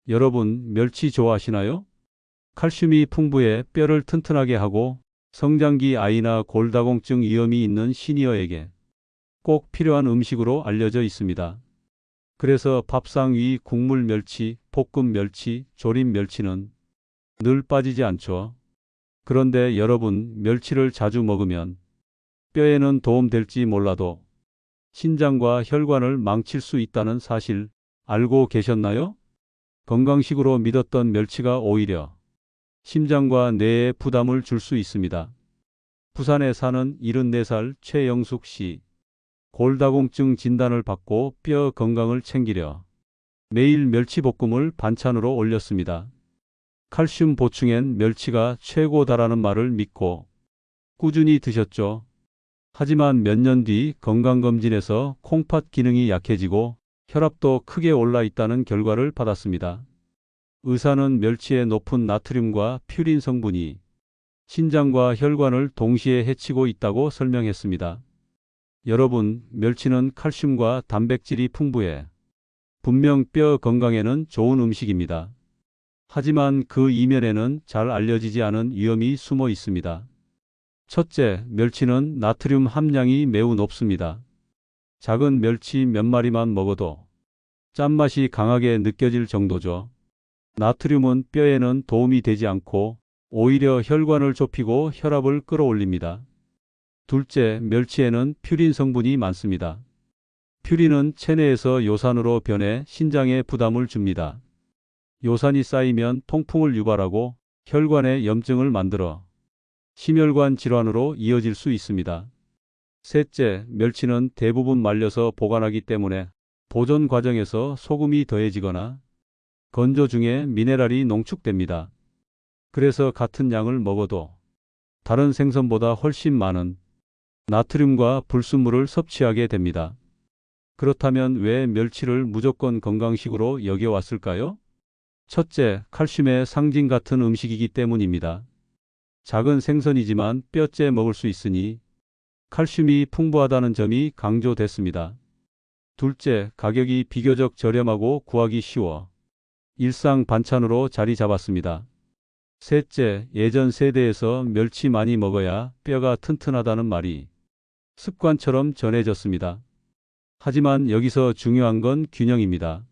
여러분, 멸치 좋아하시나요? 칼슘이 풍부해 뼈를 튼튼하게 하고 성장기 아이나 골다공증 위험이 있는 시니어에게 꼭 필요한 음식으로 알려져 있습니다. 그래서 밥상 위 국물 멸치, 볶음 멸치, 조림 멸치는 늘 빠지지 않죠. 그런데 여러분, 멸치를 자주 먹으면 뼈에는 도움될지 몰라도 신장과 혈관을 망칠 수 있다는 사실 알고 계셨나요? 건강식으로 믿었던 멸치가 오히려 심장과 뇌에 부담을 줄 수 있습니다. 부산에 사는 74살 최영숙 씨. 골다공증 진단을 받고 뼈 건강을 챙기려 매일 멸치볶음을 반찬으로 올렸습니다. 칼슘 보충엔 멸치가 최고다라는 말을 믿고 꾸준히 드셨죠. 하지만 몇 년 뒤 건강검진에서 콩팥 기능이 약해지고 혈압도 크게 올라 있다는 결과를 받았습니다. 의사는 멸치의 높은 나트륨과 퓨린 성분이 신장과 혈관을 동시에 해치고 있다고 설명했습니다. 여러분, 멸치는 칼슘과 단백질이 풍부해 분명 뼈 건강에는 좋은 음식입니다. 하지만 그 이면에는 잘 알려지지 않은 위험이 숨어 있습니다. 첫째, 멸치는 나트륨 함량이 매우 높습니다. 작은 멸치 몇 마리만 먹어도 짠맛이 강하게 느껴질 정도죠. 나트륨은 뼈에는 도움이 되지 않고 오히려 혈관을 좁히고 혈압을 끌어올립니다. 둘째, 멸치에는 퓨린 성분이 많습니다. 퓨린은 체내에서 요산으로 변해 신장에 부담을 줍니다. 요산이 쌓이면 통풍을 유발하고 혈관에 염증을 만들어 심혈관 질환으로 이어질 수 있습니다. 셋째, 멸치는 대부분 말려서 보관하기 때문에 보존 과정에서 소금이 더해지거나 건조 중에 미네랄이 농축됩니다. 그래서 같은 양을 먹어도 다른 생선보다 훨씬 많은 나트륨과 불순물을 섭취하게 됩니다. 그렇다면 왜 멸치를 무조건 건강식으로 여겨왔을까요? 첫째, 칼슘의 상징 같은 음식이기 때문입니다. 작은 생선이지만 뼈째 먹을 수 있으니 칼슘이 풍부하다는 점이 강조됐습니다. 둘째, 가격이 비교적 저렴하고 구하기 쉬워 일상 반찬으로 자리 잡았습니다. 셋째, 예전 세대에서 멸치 많이 먹어야 뼈가 튼튼하다는 말이 습관처럼 전해졌습니다. 하지만 여기서 중요한 건 균형입니다.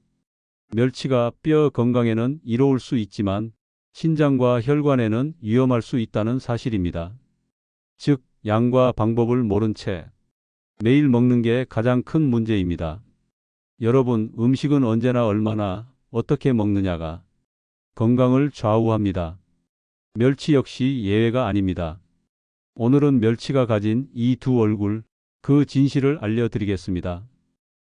멸치가 뼈 건강에는 이로울 수 있지만 신장과 혈관에는 위험할 수 있다는 사실입니다. 즉, 양과 방법을 모른 채 매일 먹는 게 가장 큰 문제입니다. 여러분, 음식은 언제나 얼마나 어떻게 먹느냐가 건강을 좌우합니다. 멸치 역시 예외가 아닙니다. 오늘은 멸치가 가진 이 두 얼굴, 그 진실을 알려드리겠습니다.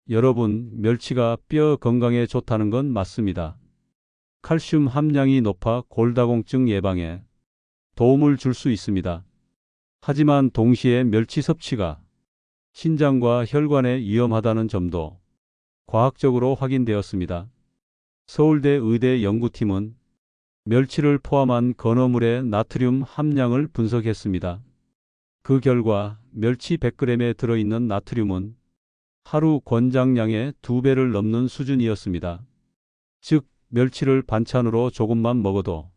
여러분, 멸치가 뼈 건강에 좋다는 건 맞습니다. 칼슘 함량이 높아 골다공증 예방에 도움을 줄 수 있습니다. 하지만 동시에 멸치 섭취가 신장과 혈관에 위험하다는 점도 과학적으로 확인되었습니다. 서울대 의대 연구팀은 멸치를 포함한 건어물의 나트륨 함량을 분석했습니다. 그 결과 멸치 100g에 들어있는 나트륨은 하루 권장량의 2배를 넘는 수준이었습니다. 즉, 멸치를 반찬으로 조금만 먹어도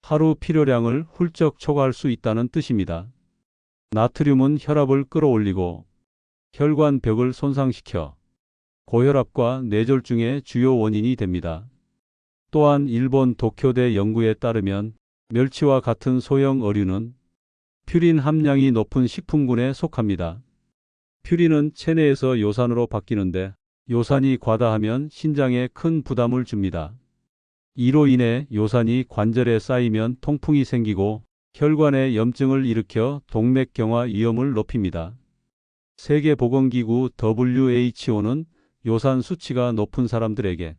하루 필요량을 훌쩍 초과할 수 있다는 뜻입니다. 나트륨은 혈압을 끌어올리고 혈관벽을 손상시켜 고혈압과 뇌졸중의 주요 원인이 됩니다. 또한 일본 도쿄대 연구에 따르면 멸치와 같은 소형 어류는 퓨린 함량이 높은 식품군에 속합니다. 퓨린은 체내에서 요산으로 바뀌는데 요산이 과다하면 신장에 큰 부담을 줍니다. 이로 인해 요산이 관절에 쌓이면 통풍이 생기고 혈관에 염증을 일으켜 동맥경화 위험을 높입니다. 세계보건기구 WHO는 요산 수치가 높은 사람들에게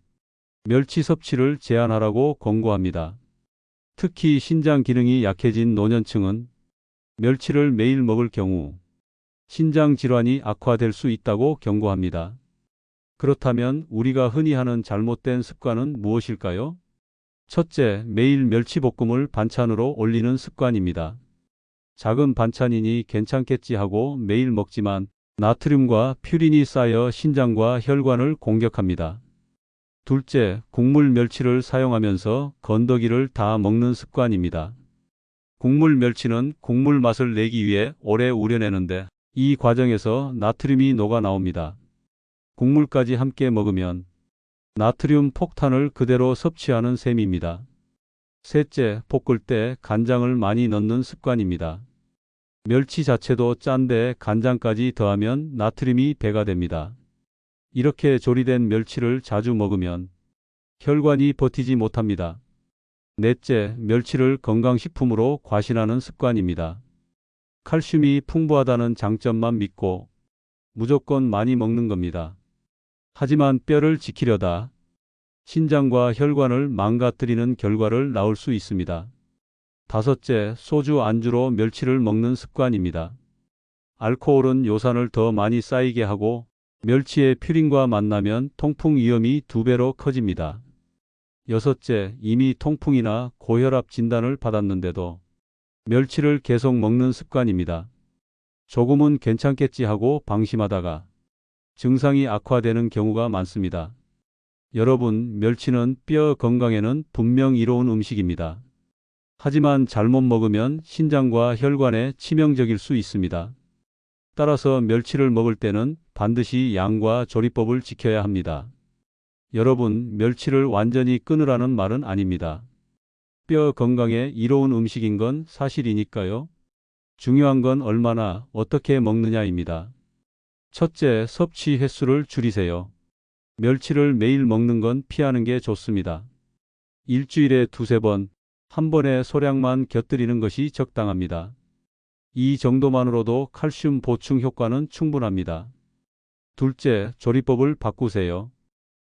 멸치 섭취를 제한하라고 권고합니다. 특히 신장 기능이 약해진 노년층은 멸치를 매일 먹을 경우 신장 질환이 악화될 수 있다고 경고합니다. 그렇다면 우리가 흔히 하는 잘못된 습관은 무엇일까요? 첫째, 매일 멸치볶음을 반찬으로 올리는 습관입니다. 작은 반찬이니 괜찮겠지 하고 매일 먹지만 나트륨과 퓨린이 쌓여 신장과 혈관을 공격합니다. 둘째, 국물 멸치를 사용하면서 건더기를 다 먹는 습관입니다. 국물 멸치는 국물 맛을 내기 위해 오래 우려내는데 이 과정에서 나트륨이 녹아 나옵니다. 국물까지 함께 먹으면 나트륨 폭탄을 그대로 섭취하는 셈입니다. 셋째, 볶을 때 간장을 많이 넣는 습관입니다. 멸치 자체도 짠데 간장까지 더하면 나트륨이 배가 됩니다. 이렇게 조리된 멸치를 자주 먹으면 혈관이 버티지 못합니다. 넷째, 멸치를 건강식품으로 과신하는 습관입니다. 칼슘이 풍부하다는 장점만 믿고 무조건 많이 먹는 겁니다. 하지만 뼈를 지키려다 신장과 혈관을 망가뜨리는 결과를 낳을 수 있습니다. 다섯째, 소주 안주로 멸치를 먹는 습관입니다. 알코올은 요산을 더 많이 쌓이게 하고 멸치의 퓨린과 만나면 통풍 위험이 2배로 커집니다. 여섯째, 이미 통풍이나 고혈압 진단을 받았는데도 멸치를 계속 먹는 습관입니다. 조금은 괜찮겠지 하고 방심하다가 증상이 악화되는 경우가 많습니다. 여러분, 멸치는 뼈 건강에는 분명 이로운 음식입니다. 하지만 잘못 먹으면 신장과 혈관에 치명적일 수 있습니다. 따라서 멸치를 먹을 때는 반드시 양과 조리법을 지켜야 합니다. 여러분, 멸치를 완전히 끊으라는 말은 아닙니다. 뼈 건강에 이로운 음식인 건 사실이니까요. 중요한 건 얼마나 어떻게 먹느냐입니다. 첫째, 섭취 횟수를 줄이세요. 멸치를 매일 먹는 건 피하는 게 좋습니다. 일주일에 2~3번, 한 번에 소량만 곁들이는 것이 적당합니다. 이 정도만으로도 칼슘 보충 효과는 충분합니다. 둘째, 조리법을 바꾸세요.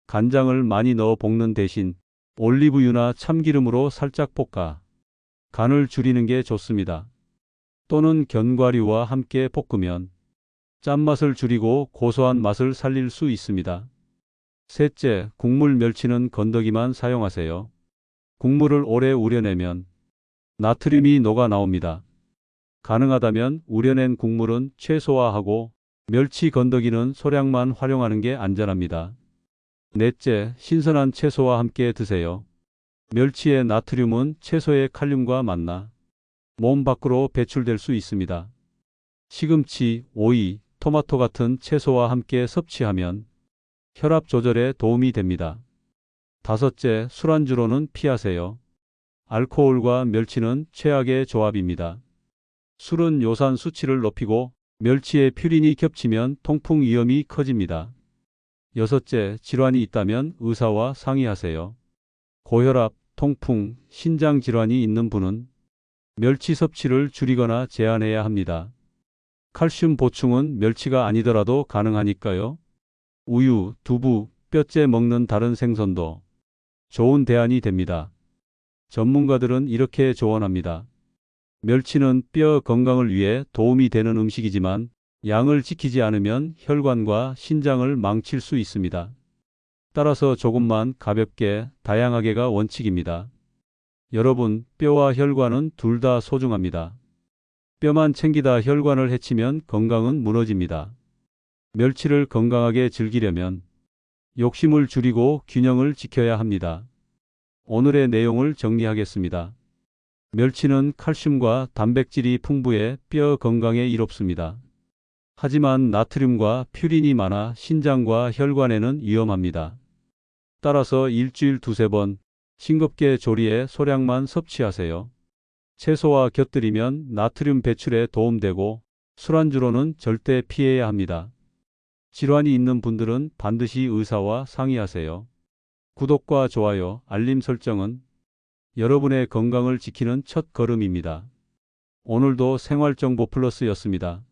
간장을 많이 넣어 볶는 대신 올리브유나 참기름으로 살짝 볶아 간을 줄이는 게 좋습니다. 또는 견과류와 함께 볶으면 짠맛을 줄이고 고소한 맛을 살릴 수 있습니다. 셋째, 국물 멸치는 건더기만 사용하세요. 국물을 오래 우려내면 나트륨이 녹아 나옵니다. 가능하다면 우려낸 국물은 최소화하고 멸치 건더기는 소량만 활용하는 게 안전합니다. 넷째, 신선한 채소와 함께 드세요. 멸치의 나트륨은 채소의 칼륨과 만나 몸 밖으로 배출될 수 있습니다. 시금치, 오이, 토마토 같은 채소와 함께 섭취하면 혈압 조절에 도움이 됩니다. 다섯째, 술안주로는 피하세요. 알코올과 멸치는 최악의 조합입니다. 술은 요산 수치를 높이고 멸치의 퓨린이 겹치면 통풍 위험이 커집니다. 여섯째, 질환이 있다면 의사와 상의하세요. 고혈압, 통풍, 신장 질환이 있는 분은 멸치 섭취를 줄이거나 제한해야 합니다. 칼슘 보충은 멸치가 아니더라도 가능하니까요. 우유, 두부, 뼈째 먹는 다른 생선도 좋은 대안이 됩니다. 전문가들은 이렇게 조언합니다. 멸치는 뼈 건강을 위해 도움이 되는 음식이지만 양을 지키지 않으면 혈관과 신장을 망칠 수 있습니다. 따라서 조금만 가볍게 다양하게가 원칙입니다. 여러분, 뼈와 혈관은 둘 다 소중합니다. 뼈만 챙기다 혈관을 해치면 건강은 무너집니다. 멸치를 건강하게 즐기려면 욕심을 줄이고 균형을 지켜야 합니다. 오늘의 내용을 정리하겠습니다. 멸치는 칼슘과 단백질이 풍부해 뼈 건강에 이롭습니다. 하지만 나트륨과 퓨린이 많아 신장과 혈관에는 위험합니다. 따라서 일주일 2~3번 싱겁게 조리해 소량만 섭취하세요. 채소와 곁들이면 나트륨 배출에 도움되고 술안주로는 절대 피해야 합니다. 질환이 있는 분들은 반드시 의사와 상의하세요. 구독과 좋아요, 알림 설정은 여러분의 건강을 지키는 첫 걸음입니다. 오늘도 생활정보 플러스였습니다.